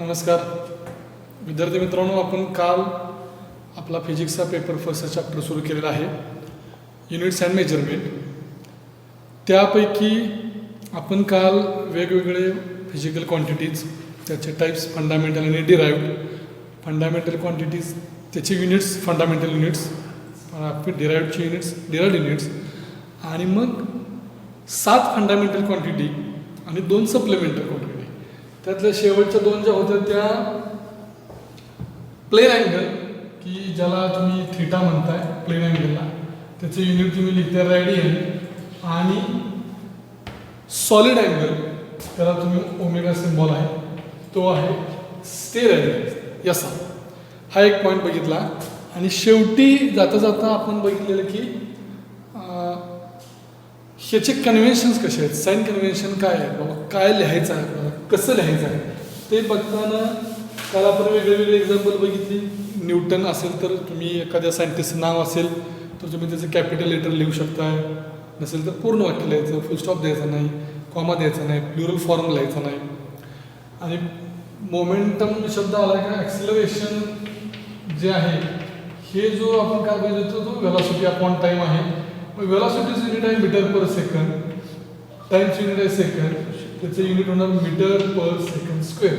नमस्कार विद्यार्थी मित्रांनो, आपण काल आपला फिजिक्सचा पेपर फर्स्टचा चॅप्टर सुरू केलेला आहे, युनिट्स अँड मेजरमेंट. त्यापैकी आपण काल वेगवेगळे फिजिकल क्वांटिटीज, त्याचे टाईप्स, फंडामेंटल आणि डिराइव्ड. फंडामेंटल क्वांटिटीज त्याचे युनिट्स, फंडामेंटल युनिट्स, डिराइव्डचे युनिट्स, डिराइव्ड युनिट्स, आणि मग 7 फंडामेंटल क्वांटिटी आणि 2 सप्लिमेंटल क्वांटिटी. त्यातल्या शेवटच्या 2 ज्या होत्या त्या प्लेन अँगल, की ज्याला तुम्ही थीटा म्हणताय, प्लेन अँगलला त्याचं युनिट तुम्ही लिहिताय रेडियन, आणि सॉलिड अँगल त्याला तुम्ही ओमेगा सिम्बॉल आहे तो आहे स्टेरेडियन. यसा हा एक पॉईंट बघितला. आणि शेवटी जाता जाता आपण बघितलेलं की ह्याचे कन्व्हेन्शन्स कसे आहेत, साईन कन्व्हेन्शन काय आहे, बाबा काय लिहायचं आहे, आपल्याला कसं लिहायचं आहे ते बघताना काल आपण वेगवेगळे एक्झाम्पल बघितली. न्यूटन असेल तर तुम्ही एखाद्या सायंटिस्टचं नाव असेल तर तुम्ही त्याचं कॅपिटल लेटर लिहू शकताय, नसेल तर पूर्ण वाक्य लिहायचं, फुल स्टॉप द्यायचा नाही, कॉमा द्यायचा नाही, प्लुरल फॉर्म लिहायचा नाही. आणि मोमेंटम शब्द आला का, ॲक्सिलरेशन जे आहे हे जो आपण काय बघितलं तो व्हेलॉसिटी अपॉन टाईम आहे. व्हेलॉसिटीचं युनिट आहे मीटर पर सेकंड, टाईमचं युनिट आहे सेकंड, त्याचं युनिट होणार मीटर पर सेकंड स्क्वेअर.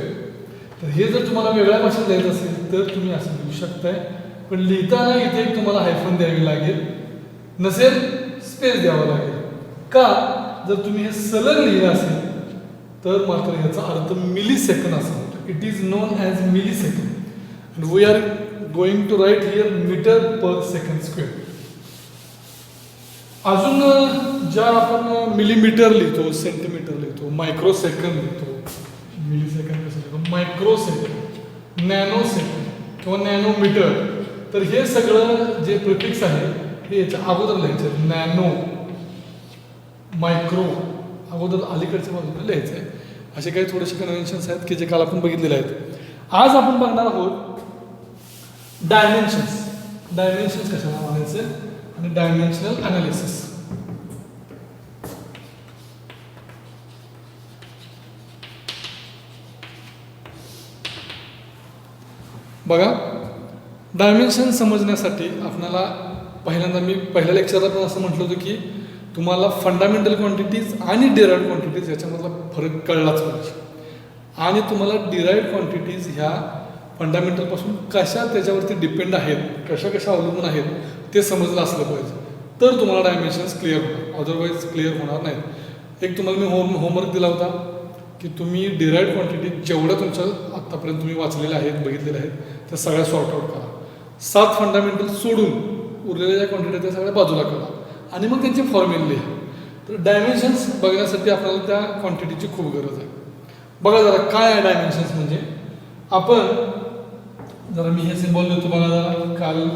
तर हे जर तुम्हाला वेगळ्या भाषेत द्यायचं असेल तर तुम्ही असं लिहू शकताय, पण लिहिताना इथे एक तुम्हाला हायफन द्यावी लागेल, नसेल स्पेस द्यावा लागेल. का, जर तुम्ही हे सलग लिहिलं असेल तर मात्र याचा अर्थ मिली सेकंड असा होतो. It is known as millisecond, and we are going to write here metre per second square. अजून ज्या आपण मिलीमीटर लिहितो, सेंटीमीटर लिहितो, मायक्रो सेकंड लिहितो, मिली सेकंड कसं लिहितो, मायक्रो सेकंड, नॅनो सेकंड किंवा नॅनोमीटर, तर हे सगळं जे प्रिफिक्स आहे हे याच्या अगोदर लिहायचं. नॅनो, मायक्रो अगोदर अलीकडच्या बाजूला लिहायचं आहे. असे काही थोडेसे कन्व्हेन्शन्स आहेत की जे काल आपण बघितलेले आहेत. आज आपण बघणार आहोत डायमेन्शन्स. डायमेन्शन्स कशाला म्हणायचे आणि डायमेन्शनल अनालिसिस. बघा, डायमेन्शन समजण्यासाठी आपल्याला पहिल्यांदा मी पहिल्या लेक्चरला पण असं म्हटलं होतं की तुम्हाला फंडामेंटल क्वांटिटीज आणि डिराइव्ड क्वांटिटीज याच्यामधला फरक कळलाच पाहिजे. आणि तुम्हाला डिराइव्ड क्वांटिटीज ह्या फंडामेंटलपासून कशा त्याच्यावरती डिपेंड आहेत, कशा कशा अवलंबून आहेत ते समजलं असलं पाहिजे, तर तुम्हाला डायमेन्शन्स क्लिअर होणार, अदरवाईज क्लिअर होणार नाहीत. एक तुम्हाला मी होमवर्क दिला होता की तुम्ही डिराइव्ड क्वांटिटी जेवढ्या तुमच्या आत्तापर्यंत तुम्ही वाचलेल्या आहेत, बघितलेल्या आहेत, त्या सगळ्या सॉर्ट आउट करा. 7 फंडामेंटल सोडून उरलेल्या ज्या क्वांटिटी त्या सगळ्या बाजूला करा आणि मग त्यांचे फॉर्म्युले लिहा. तर डायमेन्शन्स बघण्यासाठी आपल्याला त्या क्वांटिटीची खूप गरज आहे. बघा जरा काय आहे डायमेन्शन्स म्हणजे. आपण जरा मी हे सिम्बॉल देतो बघा जरा. काल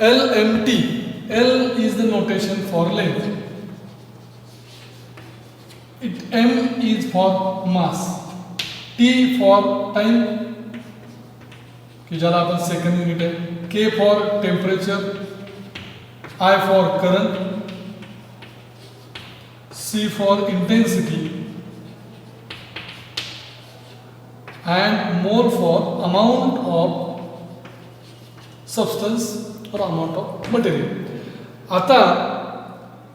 LMT, L is the notation for length, M is for mass, T for time की ज्याला आपण सेकंड युनिट आहे, K for temperature, I for current, C for intensity, and more for amount of substance or amount of material. आता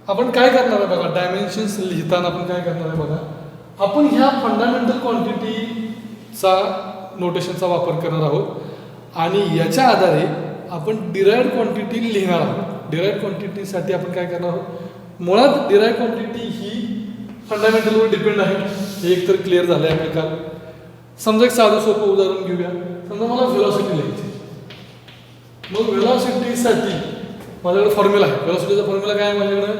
आपण काय करणार आहे बघा, डायमेन्शन्स लिहिताना आपण काय करणार आहे बघा, आपण ह्या फंडामेंटल क्वांटिटीचा नोटेशनचा वापर करणार आहोत आणि याच्या आधारे आपण डिराइव्ड क्वांटिटी लिहिणार आहोत. डिराइव्ड क्वांटिटीसाठी आपण काय करणार आहोत, मुळात डिराइव्ड क्वांटिटी ही फंडामेंटलवर डिपेंड आहे. हे एक तर क्लिअर झालं आहे आपल्याला. समजा एक साधं सोपं उदाहरण घेऊया. समजा मला व्हेलॉसिटी लिहायची. मग व्हेलॉसिटीसाठी माझ्याकडे फॉर्म्युला आहे. व्हेलॉसिटीचा फॉर्म्युला काय आहे माझ्याकडे,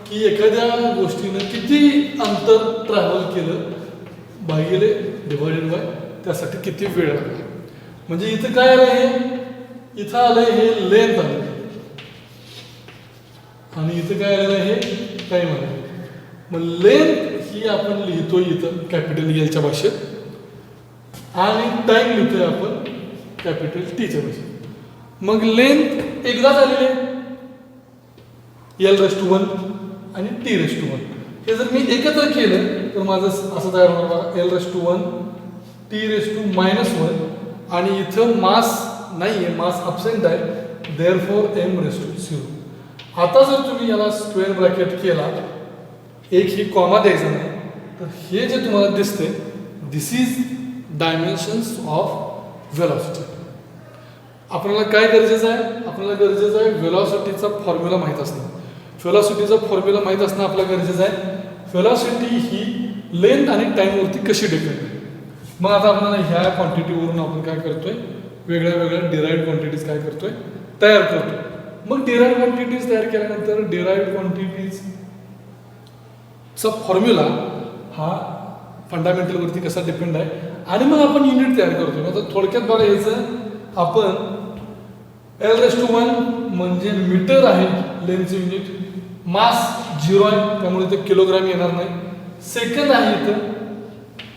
की एखाद्या गोष्टीनं किती अंतर ट्रॅव्हल केलं भागिले डिवायडेड बाय त्यासाठी किती वेळ लागला. म्हणजे इथं काय आलं, हे इथं आलं हे लेंथ आलं आणि इथं काय आलेलं आहे हे टाईम आलं. मग लेंथ ही आपण लिहितो इथं कॅपिटल एलच्या भाषेत आणि टाईम लिहितोय आपण कॅपिटल टीच्या भाषेत. मग लेंथ एकदा झालेली आहे L⁻⁴ आणि टी रेस टू 1. हे जर मी एकत्र केलं तर माझं असं तयार होणार बघा, L raise to 1 T raise to -1 आणि इथं मास नाही आहे, मास अब्सेंट आहे, देअरफॉर एम रेस टू 0. आता जर तुम्ही याला स्क्वेअर ब्रॅकेट केला, एक ही कॉमा द्यायचा नाही, तर हे जे तुम्हाला दिसते दिस इज डायमेन्शन्स ऑफ व्हेलॉसिटी. आपल्याला काय गरजेचं आहे? आपल्याला गरजेचं आहे व्हेलॉसिटीचा फॉर्म्युला माहीत असणं. व्हेलॉसिटीचा फॉर्म्युला माहीत असणं आपल्याला गरजेचं आहे. व्हेलॉसिटी ही लेंथ आणि टाईमवरती कशी डिपेंड आहे. मग आता आपल्याला ह्या क्वांटिटीवरून आपण काय करतोय, वेगळ्या वेगळ्या डिराइव्ड क्वांटिटीज काय करतोय, तयार करतोय. मग डिराइव्ड क्वांटिटीज तयार केल्यानंतर डिराइव्ड क्वांटिटीजचा फॉर्म्युला हा फंडामेंटलवरती कसा डिपेंड आहे आणि मग आपण युनिट तयार करतोय. आता थोडक्यात बघा, याचं आपण एल रेस टू 1 म्हणजे मीटर आहे लेंथचं युनिट, मास 0 आहे त्यामुळे ते किलोग्राम येणार नाही, सेकंद आहे इथं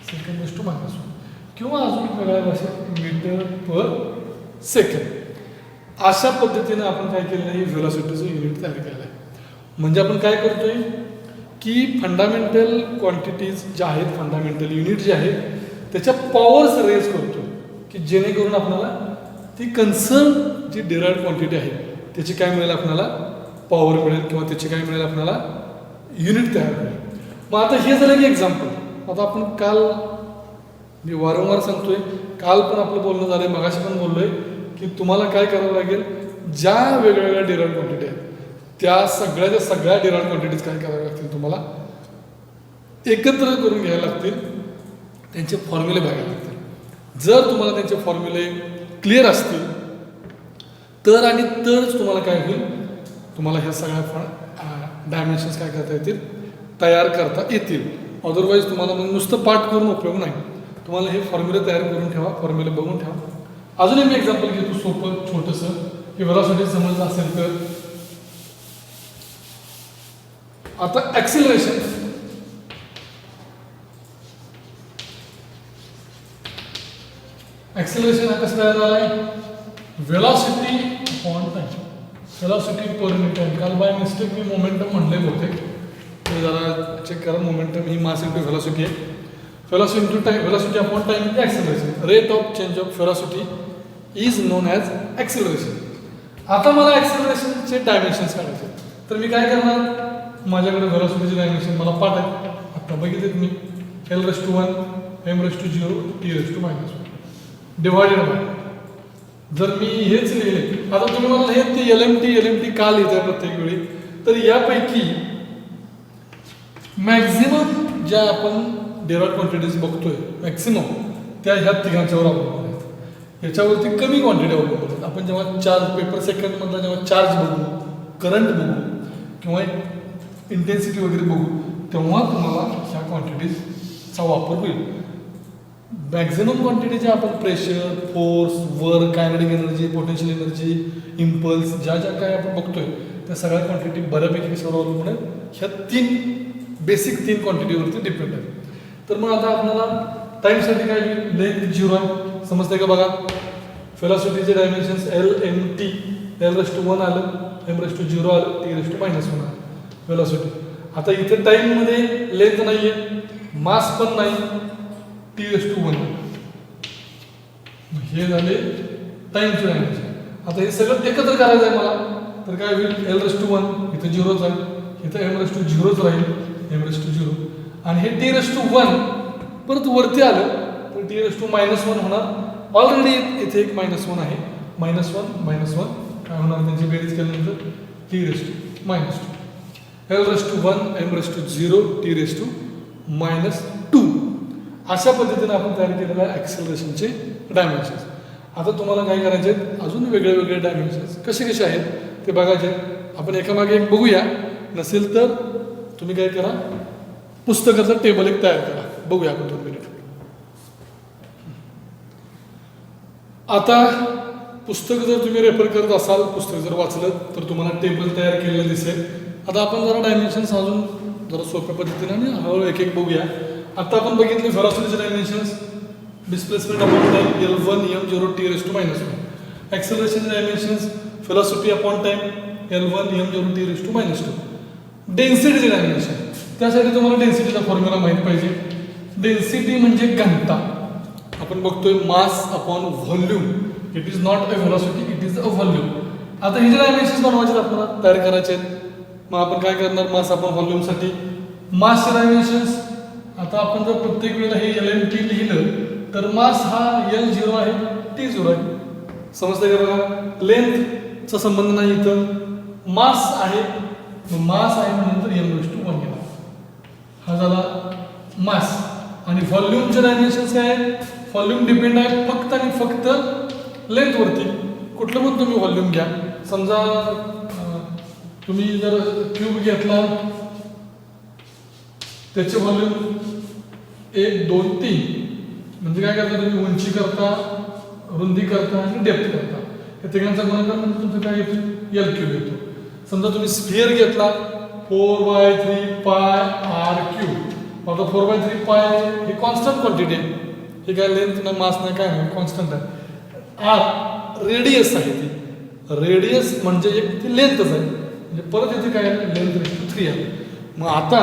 सेकंड रेस टू -1 किंवा अजून वेगळ्या भाषेत मीटर पर सेकंड. अशा पद्धतीनं आपण काय केलेलं आहे, व्हेलॉसिटीचं युनिट तयार केलं आहे. म्हणजे आपण काय करतोय की फंडामेंटल क्वांटिटीज ज्या आहेत, फंडामेंटल युनिट जे आहेत त्याच्या पॉवर्स रेज करतो की जेणेकरून आपल्याला ती कन्सर्न जी डिराइव्ड क्वांटिटी आहे त्याची काय मिळेल, आपल्याला पॉवर मिळेल किंवा त्याची काय मिळेल, आपल्याला युनिट तयार मिळेल. मग आता हे झालं की एक्झाम्पल. आता आपण काल, मी वारंवार सांगतोय, काल पण आपलं बोलणं झालंय, मगाशी पण बोललोय की तुम्हाला काय करावं लागेल, ज्या वेगवेगळ्या डिराइव्ड क्वांटिटी आहेत त्या सगळ्या डिराइव्ड क्वांटिटीज काय कराव्या लागतील, तुम्हाला एकत्र करून घ्यायला लागतील, त्यांचे फॉर्म्युले बघायला लागतील. जर तुम्हाला त्यांचे फॉर्म्युले क्लिअर असतील तर आणि तरच तुम्हाला काय होईल, तुम्हाला ह्या सगळ्या डायमेन्शन्स काय करता येतील, तयार करता येतील. अदरवाईज तुम्हाला मग नुसतं पाठ करून उपयोग नाही, तुम्हाला हे फॉर्म्युले तयार करून ठेवा, फॉर्म्युले बघून ठेवा. अजून एक एक्झाम्पल घेतो सोपं छोटंसं, की व्हेलॉसिटी समजलं असेल तर. आता ॲक्सिलरेशन, ॲक्सिलरेशन हा कसं तयार झाला आहे, velocity upon time, velocity per unit time. काल बाय मिस्टेक मी मोमेंटम म्हणले होते, ते जरा चेक करा. मोमेंटम ही मास इंटू व्हेलॉसिटी आहे. Velocity into time, velocity upon time म्हणजे acceleration. Rate of change of velocity is known as acceleration. आता मला ॲक्सिलरेशनचे डायमेन्शन्स काढायचे, तर मी काय करणार, माझ्याकडे व्हेलॉसिटीचे डायमेन्शन मला पाठ आहे, आता बघितलेत मी, L raise to 1 M raise to 0 T raise to -1 divided by, जर मी हेच लिहिले, आता तुम्ही मला हे ते एल एम टी का लिहित आहे प्रत्येक वेळी, तर यापैकी मॅक्झिमम ज्या आपण डिराइव्ड क्वांटिटीज बघतोय मॅक्सिमम त्या ह्या तिघांच्यावर अवलंबून आहेत. याच्यावरती कमी क्वांटिटी अवलंबून आहेत. आपण जेव्हा चार्ज पेपर सेकंडमधला जेव्हा चार्ज बघू, करंट बघू किंवा इंटेन्सिटी वगैरे बघू, तेव्हा तुम्हाला ह्या क्वांटिटीजचा वापर होईल. मॅक्झिमम क्वांटिटी ज्या आपण pressure, force, work, kinetic energy, potential energy, impulse, ज्या ज्या काय आपण बघतोय त्या सगळ्या क्वांटिटी बऱ्यापैकी कशावर अवलंबून आहेत, ह्या बेसिक तीन क्वांटिटीवरती डिपेंड आहे. तर मग आता आपल्याला टाईमसाठी काय होईल, लेंथ 0 आहे, समजते का बघा. व्हेलॉसिटीचे dimensions L M T, L raise to 1 आलं, एम रेस टू 0 आलं, टी रेस टू -1 आलं व्हेलॉसिटी. आता इथे टाईममध्ये लेंथ नाही आहे, मास पण नाही, टी रेस टू 1. हे झाले टाईमचे डायमेन्शन. आता हे सगळं एकत्र करायचं आहे मला, तर काय होईल, एल रेस टू 1 इथं 0च आहे, इथं एम रेस टू 0च राहील, एम रेस टू 0, आणि हे टी रेस टू 1 परत वरती आलं तर टी रेस टू -1 होणार. ऑलरेडी इथे एक -1 आहे, -1 काय होणार, त्यांची बेरीज केल्यानंतर T raise to -2, L raise to 1 M raise to 0 T raise to -2. अशा पद्धतीने आपण तयार केलेलं आहे ॲक्सेलरेशनचे डायमेन्शन्स. आता तुम्हाला काय करायचे आहेत, अजून वेगळे वेगळे डायमेन्शन्स कसे कसे आहेत ते बघायचे आहेत. आपण एकामागे एक बघूया, नसेल तर तुम्ही काय करा, पुस्तकाचा टेबल एक तयार करा, बघूया आपण 2 मिनिट. आता पुस्तक जर तुम्ही रेफर करत असाल, पुस्तक जर वाचलं तर तुम्हाला टेबल तयार केलेलं दिसेल. आता आपण जरा डायमेन्शन्स अजून जरा सोप्या पद्धतीने आणि हळूहळू एक एक बघूया. आता आपण बघितले व्हेलॉसिटीचे dimensions, displacement upon time L1 m0 t raise to -1. ॲक्सेलरेशनचे dimensions velocity upon time L1 m0 t raise to -2. डेन्सिटीचे डायमेन्शन, त्यासाठी तुम्हाला डेन्सिटीचा फॉर्म्युला माहीत पाहिजे. डेन्सिटी म्हणजे घनता. आपण बघतोय mass upon volume. It is not a velocity, it is a volume. आता हे जे डायमेन्शन्स बनवायचे आपल्याला तयार करायचे आहेत. मग आपण काय करणार मास अपॉन व्हॉल्यूमसाठी मासचे डायमेन्शन्स. आता आपण जर प्रत्येक वेळेला हे LMT लिहिलं तर मास हा L0 आहे, T0 आहे. समजतंय का बघा? लेंथचा संबंध नाही इथं. मास आहे, मास आहे म्हणून तर m/1 गेला. हा झाला मास. आणि व्हॉल्यूमचे डायमेन्शन्स काय आहे? व्हॉल्यूम डिपेंड आहे फक्त आणि फक्त लेंथवरती. कुठलं पण तुम्ही व्हॉल्यूम घ्या. समजा तुम्ही जर क्यूब घेतला त्याचे व्हॉल्यूम 1, 2, 3 म्हणजे काय करता तुम्ही? उंची करता, रुंदी करता आणि डेप्थ करता. या तिघांचा गुणाकार म्हणजे तुमचं काय येतो? L³ येतो. समजा तुम्ही स्फिअर घेतला 4/3πr³. आता 4/3 पाय हे कॉन्स्टंट क्वांटिटी आहे. हे काय लेंथ नाही, मास नाही, काय नाही, कॉन्स्टंट आहे. आर रेडियस आहे ती. रेडियस म्हणजे एक ती लेंथच आहे. म्हणजे परत इथे काय लेंथ/3 आहे. मग आता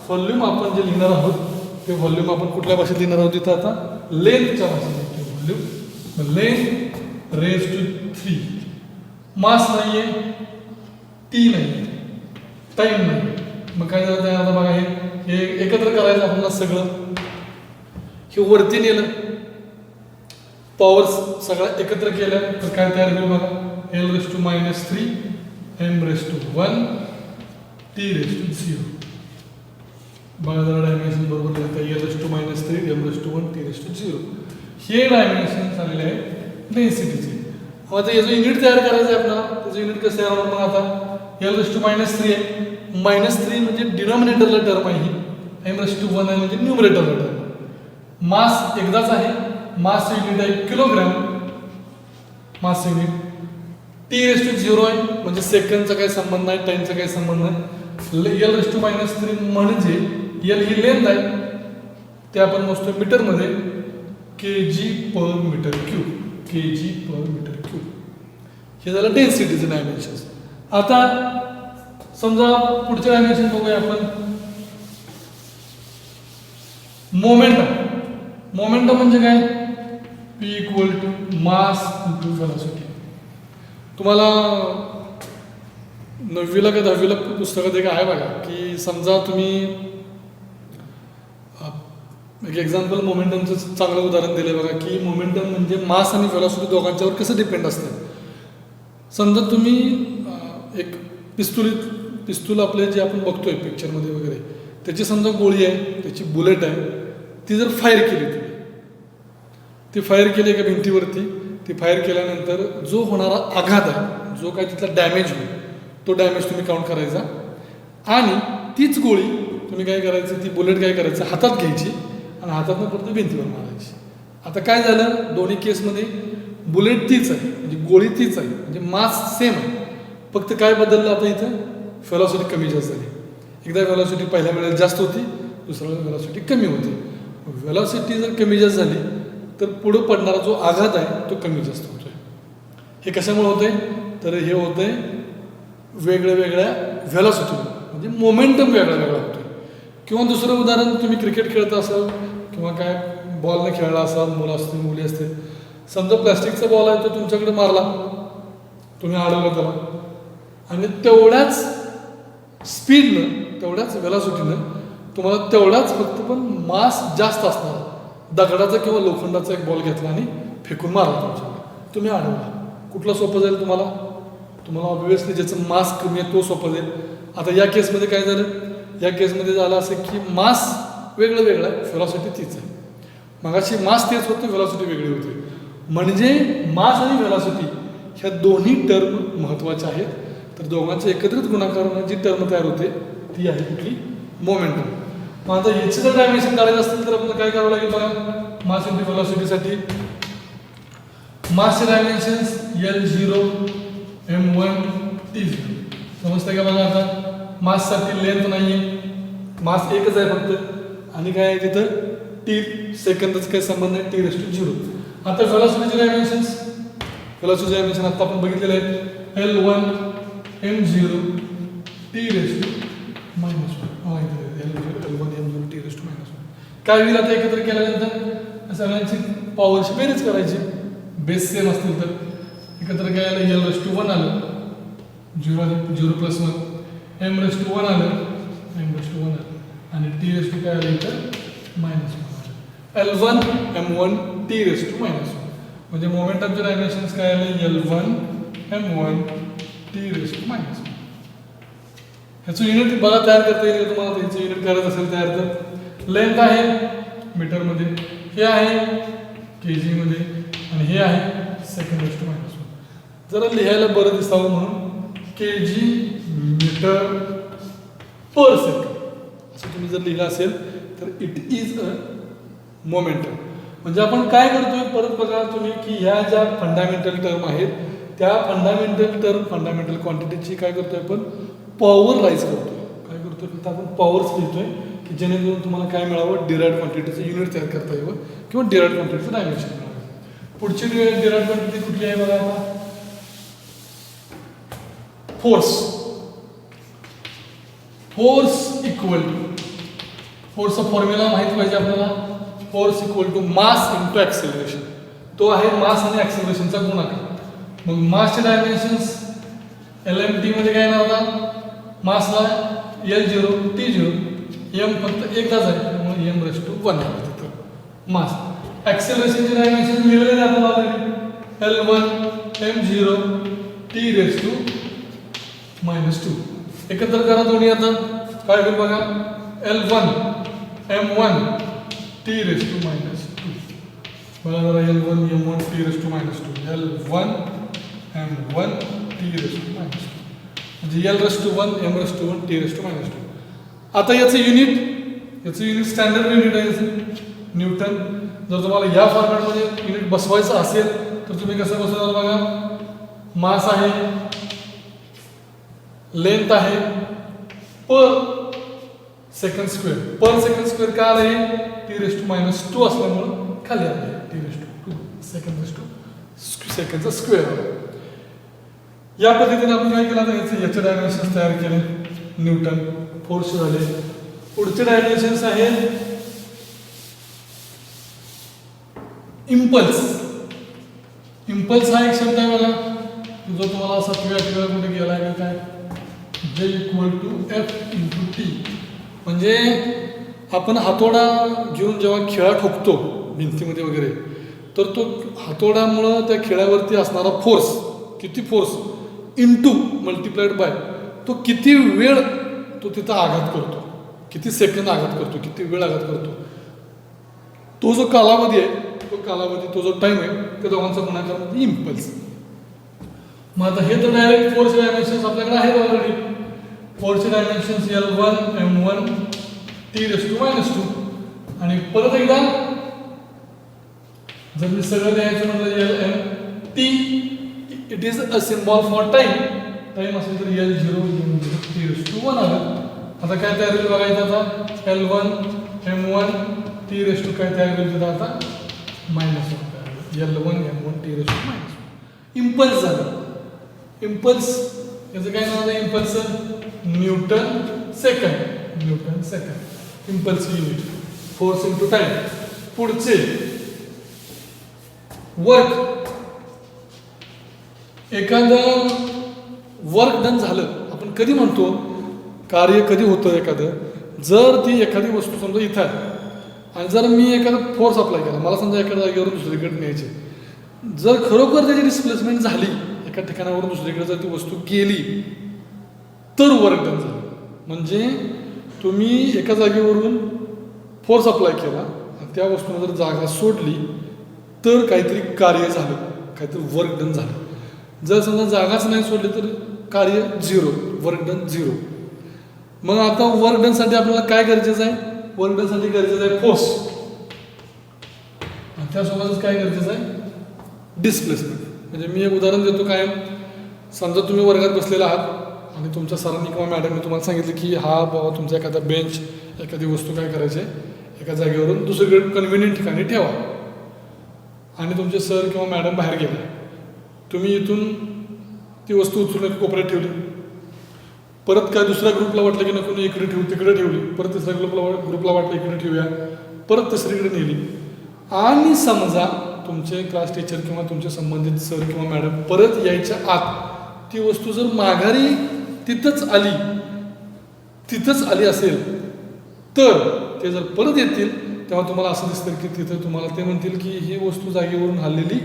व्हॉल्यूम आपण जे लिहिणार आहोत ते व्हॉल्यूम आपण कुठल्या भाषेत लिहिणार आहोत? इथं आता लेंथच्या भाषेत लिहितो. व्हॉल्यूम लेंथ⁻³ मास नाहीये, टी नाही, टाइम नाही. मग काय झालं आता बघा, हे एकत्र करायचं आपल्याला सगळं. हे वरती नेलं, पॉवर्स सगळ्या एकत्र केल्या तर काय तयार होईल बघा? L⁻³ m⁻1 t⁻0. बघा जरा डायमेन्शन बरोबर लिहिता. L⁻³ m⁻1 t⁻0 हे डायमेन्शन आलेले आहे डेन्सिटीचे. आता याचं युनिट तयार करायचं आहे आपल्याला. त्याचं युनिट कसं आहे मग? आता L⁻³ आहे, -3 म्हणजे डिनॉमिनेटरला टर्म आहे ही, m⁻1 आहे म्हणजे न्यूमरेटरला टर्म. मास एकदाच आहे, मास युनिट आहे किलोग्राम, मास युनिट. t⁻0 आहे म्हणजे सेकंडचा काही संबंध नाही, टाइमचा काही संबंध नाही. L⁻³ म्हणजे L ही लेंथ आहे, ते आपण मोजतो मीटरमध्ये, kg/m³. kg/m³. हे झालं डेन्सिटीचं डायमेन्शन्स. आता समजा पुढचे डायमेन्शन बघूया आपण. मोमेंटम. मोमेंटम म्हणजे काय? P = मास × व्हेलॉसिटी. तुम्हाला 9वीला का 10वीला पुस्तकात एक आहे बघा, की समजा तुम्ही एक एक्झाम्पल मोमेंटमचं चांगलं उदाहरण दिलं बघा, की मोमेंटम म्हणजे मास आणि व्हेलॉसिटी दोघांच्यावर कसं डिपेंड असतं. समजा तुम्ही एक पिस्तूल आपले जे आपण बघतोय पिक्चरमध्ये वगैरे, त्याची समजा गोळी आहे, त्याची बुलेट आहे, ती जर फायर केली ती फायर केली एका भिंतीवरती, ती फायर केल्यानंतर जो होणारा आघात आहे, जो काय तिथला डॅमेज होईल, तो डॅमेज तुम्ही काउंट करायचा. आणि तीच गोळी तुम्ही काय करायची, ती बुलेट काय करायचं, हातात घ्यायची आणि हातातनं परत भिंतीवर मारायची. आता काय झालं, दोन्ही केसमध्ये बुलेट तीच आहे, म्हणजे गोळी तीच आहे, म्हणजे मास सेम आहे. फक्त काय बदललं आता इथं? व्हेलॉसिटी कमी जास्त झाली. एकदा व्हेलॉसिटी पहिल्या वेळेला जास्त होती, दुसऱ्या वेळेला व्हेलॉसिटी कमी होती. व्हेलॉसिटी जर कमी जास्त झाली तर पुढं पडणारा जो आघात आहे तो कमी जास्त होतोय. हे कशामुळे होतंय? तर हे होतंय वेगळ्या वेगळ्या व्हेलॉसिटी, म्हणजे मोमेंटम वेगळा वेगळा होतोय. किंवा दुसरं उदाहरण, तुम्ही क्रिकेट खेळत असाल किंवा काय बॉलने खेळला असाल, मुलं असतील मुली असतील. समजा प्लॅस्टिकचा बॉल आहे, तो तुमच्याकडे मारला, तुम्ही अडवला त्याला, आणि तेवढ्याच स्पीडनं, तेवढ्याच व्हेलॉसिटीनं तुम्हाला तेवढाच फक्त पण मास जास्त असणार. दगडाचा किंवा लोखंडाचा एक बॉल घेतला आणि फेकून मारला तुमच्याकडे, तुम्ही अडवला. कुठला सोपं जाईल तुम्हाला? तुम्हाला ऑब्व्हियसली ज्याचं मास कमी आहे तो सोपं जाईल. आता या केसमध्ये काय झालं? या केसमध्ये झालं असं की मास वेगळं वेगळं आहे, व्हेलॉसिटी तीच आहे. मगाशी मास तेच होतं, व्हेलॉसिटी वेगळी होती. म्हणजे मास आणि व्हेलॉसिटी ह्या दोन्ही टर्म महत्त्वाच्या आहेत. तर दोघांच्या एकत्रित गुणाकारानं जी टर्म तयार होते ती आहे कुठली? मोमेंटम. मग आता याचे जर डायमेन्शन काढायचं असतील तर आपल्याला काय करावं लागेल बघा? मास इंटू व्हेलॉसिटीसाठी मासचे डायमेन्शन्स L0 m1 t0. समजतंय का बघा? आता माससाठी लेंथ नाही आहे, मास एकच आहे फक्त, आणि काय आहे तिथं टी सेकंदच काही संबंध आहे, t⁻0. आता व्हेलॉसिटीचे डायमेन्शन्स, व्हेलॉसिटीचे डायमेन्शन आता आपण बघितलेले आहेत L1 m0 t⁻0. -1 L1 M0 T⁻⁻1. काय होईल आता एकत्र केल्यानंतर सगळ्यांची पॉवरची बेरीज करायची, बेस सेम असतील तर एकत्र केल्याला L1 आलं, 0 + 1, M1 आलं, M1 आलं आणि T काय आलं इथं -1 L1 M1 T⁻⁻1 म्हणजे मोमेंटमचे डायमेन्शन्स काय आले L1 M1 T⁻⁻1. ह्याचं युनिट बघा तयार करता येईल तुम्हाला, ह्याचं युनिट करायचं असेल तयार तर लेंथ आहे मीटरमध्ये, हे आहे kg मध्ये आणि हे आहे सेकंड⁻⁻1. जरा लिहायला बरं दिसावं म्हणून kg मीटर पर सेकंड असं तुम्ही जर लिहिलं असेल तर इट इज अ मोमेंटम. म्हणजे आपण काय करतोय परत बघा तुम्ही की ह्या ज्या फंडामेंटल टर्म आहेत त्या फंडामेंटल क्वांटिटीची काय करतोय आपण पॉवर राईज करतोय. काय करतोय तर आपण पॉवर्स लिहितोय की जेणेकरून तुम्हाला काय मिळावं डिराइव्ड क्वांटिटीचं युनिट तयार करता यावं किंवा डिराइव्ड क्वांटिटीचं डायमेन्शन मिळावं. पुढची डिराइव्ड क्वांटिटी कुठली आहे बघा आता फोर्स इक्वल टू फोर्सचा फॉर्म्युला माहिती पाहिजे आपल्याला. Force equal to mass into acceleration. तो आहे मास आणि ॲक्सेलरेशनचा गुणाकार. मग मासचे डायमेन्शन्स LMT मध्ये काय येणार होता मासला L0 T0 M फक्त एकदाच आहे त्यामुळे M⁻1 आहे तिथं मास. ॲक्सेलरेशनचे डायमेन्शन लिहिलेले आपण ऑलरेडी L1 M0 T⁻⁻2. एकत्र करा दोन्ही आता काय होईल बघा L1 M1 T⁻⁻2 बघा जरा L1 M1 T⁻⁻2 L1 M1 T⁻⁻2 म्हणजे L⁻1 M⁻1 T⁻⁻2. आता याचं युनिट स्टँडर्ड युनिट आहे याचं न्यूटन. जर तुम्हाला या फॉर्मॅटमध्ये युनिट बसवायचं असेल तर तुम्ही कसं बसवणार बघा मास आहे, लेंथ आहे पर सेकंड स्क्वेअर काय आलं T⁻⁻2 असल्यामुळं खाली आलं T⁻2 सेकंडचा स्क्वेअर. या पद्धतीने आपण काय केलं तर याचे डायमेन्शन्स तयार केले न्यूटन फोर्स झाले. पुढचे डायमेन्शन्स आहेत इम्पल्स हा एक शब्द आहे बघा जो तुम्हाला असा किंवा कुठे गेला आहे काय J = F × T. म्हणजे आपण हातोडा घेऊन जेव्हा खिळा ठोकतो भिंतीमध्ये वगैरे तर तो हातोड्यामुळं त्या खिळ्यावरती असणारा फोर्स किती फोर्स इंटू मल्टिप्लाइड बाय तो किती वेळ तो तिथं आघात करतो, किती सेकंद आघात करतो, किती वेळ आघात करतो, तो जो कालावधी आहे तो जो टाइम आहे त्या दोघांचा गुणाकार म्हणजे इम्पल्स. मग आता हे तर डायरेक्ट फोर्स डायमेन्शन्स आपल्याकडे आहेत ऑलरेडी. फोर्सचे डायमेन्शन्स L1 M1 T⁻⁻2 आणि परत एकदा जर मी सगळं द्यायचं म्हटलं LMT it is a symbol for time असेल तर L0 T⁻1 आलं. आता काय तयार होईल बघायचं आता L1 M1 T⁻⁻2 काय तयार होईल तिथं आता -1 L1 M1 T⁻⁻1 इम्पल्स झालं. इम्पल्स याचं काय नाव आहे impulse Newton second impulse unit force into time. पुढचे वर्क. एखादं वर्क डन झालं आपण कधी म्हणतो कार्य कधी होतं एखादं जर ती एखादी वस्तू समजा इथं आहे आणि जर मी एखादा फोर्स अप्लाय केला मला समजा एखाद्या जागेवरून दुसरीकडे न्यायची जर खरोखर त्याची डिस्प्लेसमेंट झाली एका ठिकाणावरून दुसरीकडे जर ती वस्तू गेली तर वर्क डन झालं. म्हणजे तुम्ही एका जागेवरून फोर्स अप्लाय केला आणि त्या वस्तूने जर जागा सोडली तर काहीतरी कार्य झालं, काहीतरी वर्क डन झालं. जर समजा जागाच नाही सोडली तर कार्य 0, वर्क डन 0. मग आता वर्क डनसाठी आपल्याला काय गरजेचं आहे? वर्क डनसाठी गरजेचं आहे फोर्स आणि त्यासोबतच काय गरजेचं आहे डिस्प्लेसमेंट. म्हणजे मी एक उदाहरण देतो काय समजा तुम्ही वर्गात बसलेला आहात आणि तुमच्या सरांनी किंवा मॅडमने तुम्हाला सांगितलं की हा बाबा तुमचा एखादा बेंच एखादी वस्तू काय करायची एका जागेवरून दुसरीकडे कन्व्हिनियंट ठिकाणी ठेवा आणि तुमचे सर किंवा मॅडम बाहेर गेले तुम्ही इथून ती वस्तू उचलून कोपऱ्यात ठेवली परत काय दुसऱ्या ग्रुपला वाटलं की नको इकडे ठेवू तिकडे ठेवली, परत तिसऱ्या ग्रुपला वाटलं इकडे ठेवूया, परत तिसरीकडे नेली. आणि समजा तुमचे क्लास टीचर किंवा तुमचे संबंधित सर किंवा मॅडम परत यायच्या आत ती वस्तू जर माघारी तिथंच आली असेल तर ते जर परत येतील तेव्हा तुम्हाला असं दिसतं की तिथं तुम्हाला ते म्हणतील की ही वस्तू जागेवरून हललेली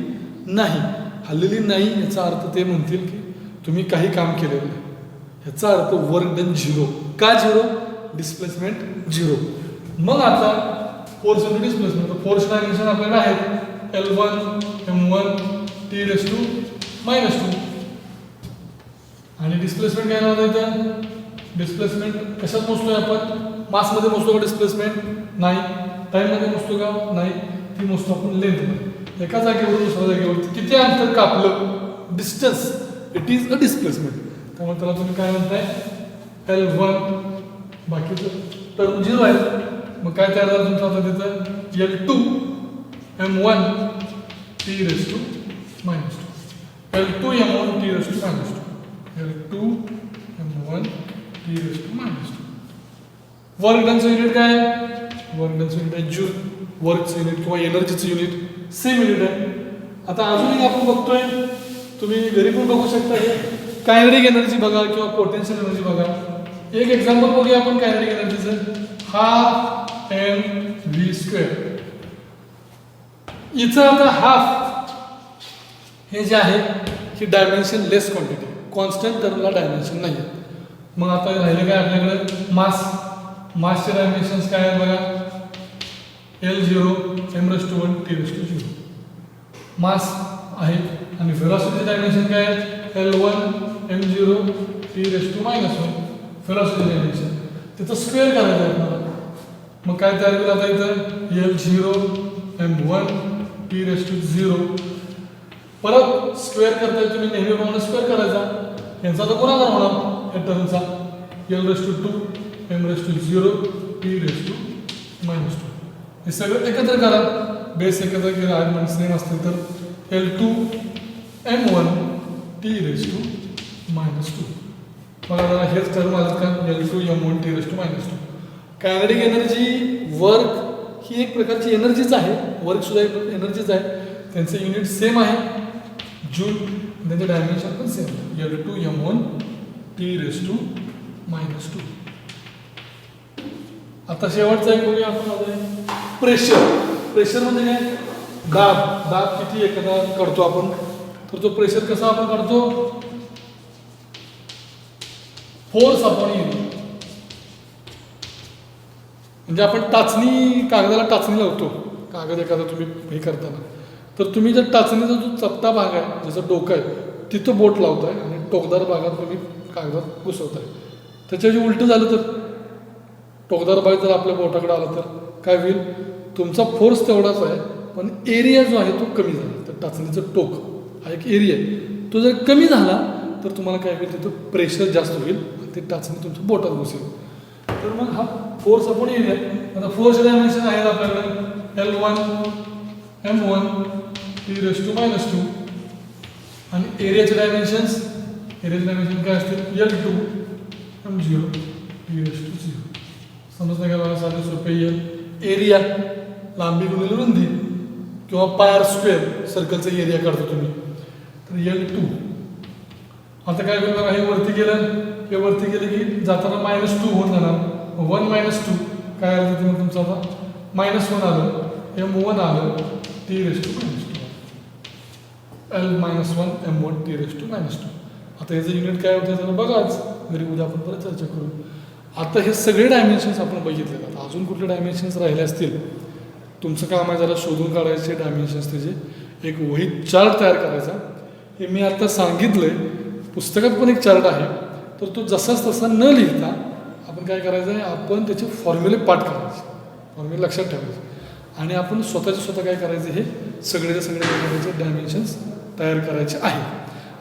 नाही. याचा अर्थ ते म्हणतील की तुम्ही काही काम केलेलं नाही. याचा अर्थ वर्क डन 0. का 0? डिस्प्लेसमेंट 0. मग आता फोर्स इंटू डिस्प्लेसमेंट. तर फोर्स डायमेन्शन आपल्याला आहेत L1 M1 T⁻². आणि डिस्प्लेसमेंट काय नाव इथं? डिस्प्लेसमेंट कशात मोजतोय आपण? मासमध्ये मोजतो का डिस्प्लेसमेंट? नाही. टाईममध्ये मोजतो का? नाही. ती मोजतो आपण लेंथमध्ये. एका जागेवरून दुसऱ्या जागेवरती किती अंतर कापलं, distance, it is a displacement. त्यामुळे त्याला तुम्ही काय म्हणताय? L1. बाकीचं टर्म 0 आहे. मग काय तयार झालं तुमचं आता तिथं? L2 M1 T⁻². L2 M1 T⁻². L2 M1 T⁻². Work डनचं unit काय आहे? वर्क डनचं युनिट आहे जूल. वर्कचं युनिट किंवा एनर्जीचं युनिट सेम युनिट आहे. आता अजूनही आपण बघतोय, तुम्ही घरी पण बघू शकता. हे कायनेटिक एनर्जी बघा किंवा पोटेन्शियल एनर्जी बघा. एक एक्झाम्पल बघूया आपण कायनेटिक एनर्जीचं. 12mv². इथं आता हाफ हे जे आहे ही डायमेन्शन लेस क्वांटिटी, कॉन्स्टंट टर्मला डायमेन्शन नाही आहे. मग आता राहिले काय आपल्याकडे? मासचे डायमेन्शन्स काय आहेत बघा? L0 M⁻²1 T⁻²0. मास आहे. आणि व्हेलॉसिटीचे डायमेन्शन काय आहेत? L1 M0 T⁻⁻1. Velocity dimension त्याचं स्क्वेअर करायचं आहे आपल्याला. मग काय तयार केलं आता इथं? L0 M1 T⁻�0. परत स्क्वेअर करताय तुम्ही नेहमीप्रमाणे स्क्वेअर करायचा. यांचा तर गुणाकार होणार या टर्मचा. L2 M⁻�0 T⁻⁻². हे सगळं एकत्र करा. बेस एकत्र केला आर्ग्युमेंट सेम असतील तर L2 M1 T⁻². बघा जरा हेच टर्म आलं का? L2 M1 T⁻². Kinetic energy, work ही एक प्रकारची एनर्जीच आहे. वर्कसुद्धा एक एनर्जीच आहे. त्यांचं युनिट सेम आहे जूल. त्यांचे डायमेन्शन पण सेम आहे. L2 M1 T⁻². आता शेवटचा एक बघूया आपण. प्रेशर म्हणजे काय? दाब किती एखादा काढतो आपण. तर तो प्रेशर कसा आपण काढतो? Force upon area. म्हणजे आपण कागदाला टाचणी लावतो. कागद एखादा तुम्ही हे करताना तर तुम्ही जर टाचणीचा जो चपटा भाग आहे, जसं डोकं आहे, तिथं बोट लावताय आणि टोकदार भागात तुम्ही कागदात घुसवताय. त्याच्याऐवजी उलटं झालं तर, टोकदार भाग जर आपल्या बोटाकडे आला तर काय होईल? तुमचा फोर्स तेवढाच आहे पण एरिया जो आहे तो कमी झाला. तर टाचणीचं टोक हा एक एरिया आहे, तो जर कमी झाला तर तुम्हाला काय होईल? तिथं प्रेशर जास्त होईल आणि ते टाचणी तुमच्या बोटात घुसेल. तर मग हा फोर्स अपॉन एरिया. आता फोर्स डायमेन्शन आहेत आपल्याकडे L1 M1 T⁻². आणि एरियाचे डायमेन्शन काय असतील? L2 M0 T⁻². समजलं का बघा? साधे सोपे येईल. एरिया लांबी गुणिले रुंदी किंवा पायर स्क्वेअर सर्कलचा एरिया काढतो तुम्ही. तर L2. आता काय होईल बघा? हे वरती गेलं की जाताना -2 होऊन जाणार. 1 - 2 काय आलं तिथे? मग तुमचं आता -1 आलं, M1 आलं T⁻². L-1 M1 T⁻². आता याचं युनिट काय होतं जरा बघाच. घरी उद्या आपण परत चर्चा करू. आता हे सगळे डायमेन्शन्स आपण बघितले. आता अजून कुठले डायमेन्शन्स राहिले असतील? तुमचं काम आहे जरा शोधून काढायचे डायमेन्शन्स. त्याचे एक वहीत चार्ट तयार करायचा. हे मी आता सांगितलंय, पुस्तकात पण एक चार्ट आहे. तर तो जसाच तसा न लिहिता आपण काय करायचं आहे? आपण त्याचे फॉर्म्युले पाठ करायचे, फॉर्म्युले लक्षात ठेवायचे आणि आपण स्वतः काय करायचे? हे सगळे प्रकारचे डायमेन्शन्स तयार करायचे आहे.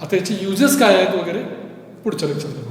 आता याचे युजेस काय आहेत वगैरे पुढच्या लेक्चरमध्ये.